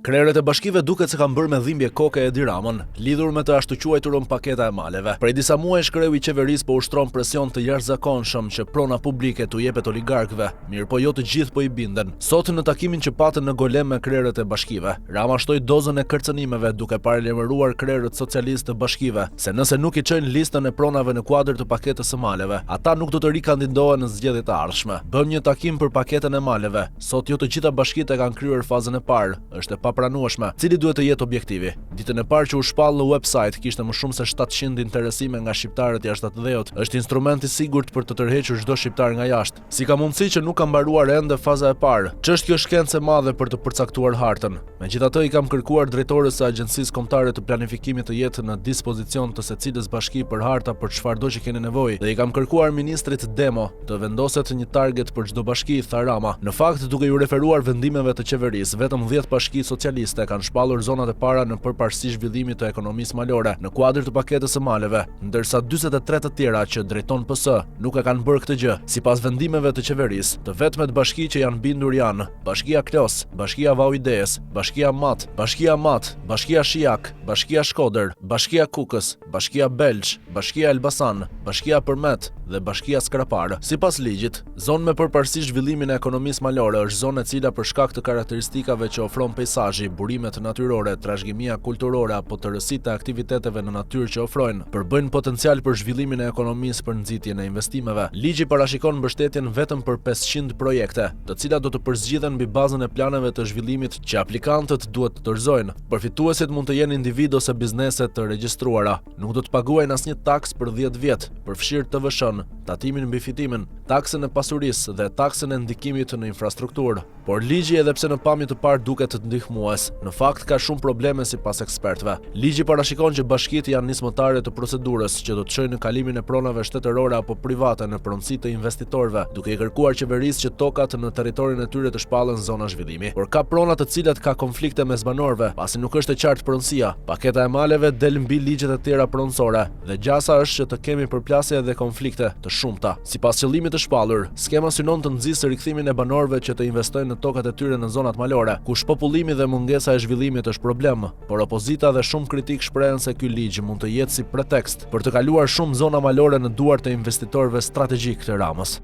Krerët e bashkive duket se kanë bërë me dhimbje koke Edi Ramën, lidhur me të ashtu quajturën paketa e maleve. Prej disa muajsh kreu i qeverisë po ushtron presion të jashtëzakonshëm që prona publike t'u jepet oligarkëve, mirë po jo të gjithë po i binden. Sot në takimin që patën në Golem me krerët e bashkive, Rama shtoi dozën e kërcënimeve duke paralajmëruar krerët socialistë të bashkive se nëse nuk i çojnë listën e pronave në kuadër të paketës së maleve, ata nuk do të rikandidohen në zgjedhjet e ardhshme. Bëm një takim për paketën e maleve. Sot jo të gjitha bashkitë kanë kryer fazën e parë, është e pranueshme, cili duhet të jetë objektivi. Ditën e parë që u shpall në website kishte më shumë se 700 interesime nga shqiptarët jashtëdhëut, është instrument i sigurt për të tërhequr çdo shqiptar nga jashtë. Si ka mundësi që nuk ka mbaruar ende faza e parë? Ç'është kjo shkencë e madhe për të përcaktuar hartën? Megjithatë i kam kërkuar drejtorës së Agjencisë Kombëtare të Planifikimit të jetë në dispozicion të secilës bashki për harta për çfarëdo që keni nevojë, dhe i kam kërkuar ministrit demo të vendoset një target për çdo bashki, tha Rama. Në fakt, duke ju referuar vendimeve të qeverisë, vetëm 10 bashki socialiste kanë shpallur zonat e para në përparësi zhvillimit të ekonomisë malore në kuadër të paketës së maleve, ndërsa 43 të tjera që drejton PS nuk e kanë bërë këtë gjë. Sipas vendimeve të qeverisë, të vetmet bashki që janë bindur janë Bashkia Klos, Bashkia Vau Idees, Bashkia Mat, Bashkia Shijak, Bashkia Shkodër, Bashkia Kukës, Bashkia Belç, Bashkia Elbasan, Bashkia Përmet dhe Bashkia Skrapar. Sipas ligjit, zonë me përparësi zhvillimin e ekonomisë malore është zonë e cila për shkak të karakteristikave që ofron peizazhi, burimet natyrore, trashëgimia kulturore apo të rësitë e aktiviteteve në natyrë që ofrojnë, përbëjnë potencial për zhvillimin e ekonomisë për nxitjen e investimeve. Ligji parashikon mbështetjen vetëm për 500 projekte, të cilat do të përzgjidhen mbi bazën e planeve të zhvillimit që aplikantët duhet të dorëzojnë. Përfituesit mund të jenë individ ose biznese të regjistruara. Nuk do të paguajnë asnjë taks për 10 vjet, përfshirë TVSH-n, tatimin mbi fitimin, taksën e pasurisë dhe taksën e ndikimit në infrastrukturë. Por ligji, edhe pse në pamje të parë duket të ndihmues, në fakt ka shumë probleme sipas ekspertëve. Ligji parashikon që bashkitë janë nismëtare të procedurës që do të çojnë në kalimin e pronave shtetërore apo private në pronësi të investitorëve, duke i kërkuar qeverisë që tokat në territorin e tyre të shpallen zona zhvillimi. Por ka prona të cilat ka konflikte mes banorëve, pasi nuk është e qartë pronësia. Paketa e maleve del mbi ligjet e tjera pronësore dhe gjasa është që të kemi përplasje dhe konflikte të shumta. Sipas qëllimit të shpallur, skema synon të nxjisë rikthimin e banorëve që të investojnë në tokat e tyre në zonat malore, ku shpopullimi dhe mungesa e zhvillimit është problem, por opozita dhe shumë kritik shprehen se ky ligj mund të jetë si pretekst për të kaluar shumë zona malore në duart e investitorëve strategjik të Ramës.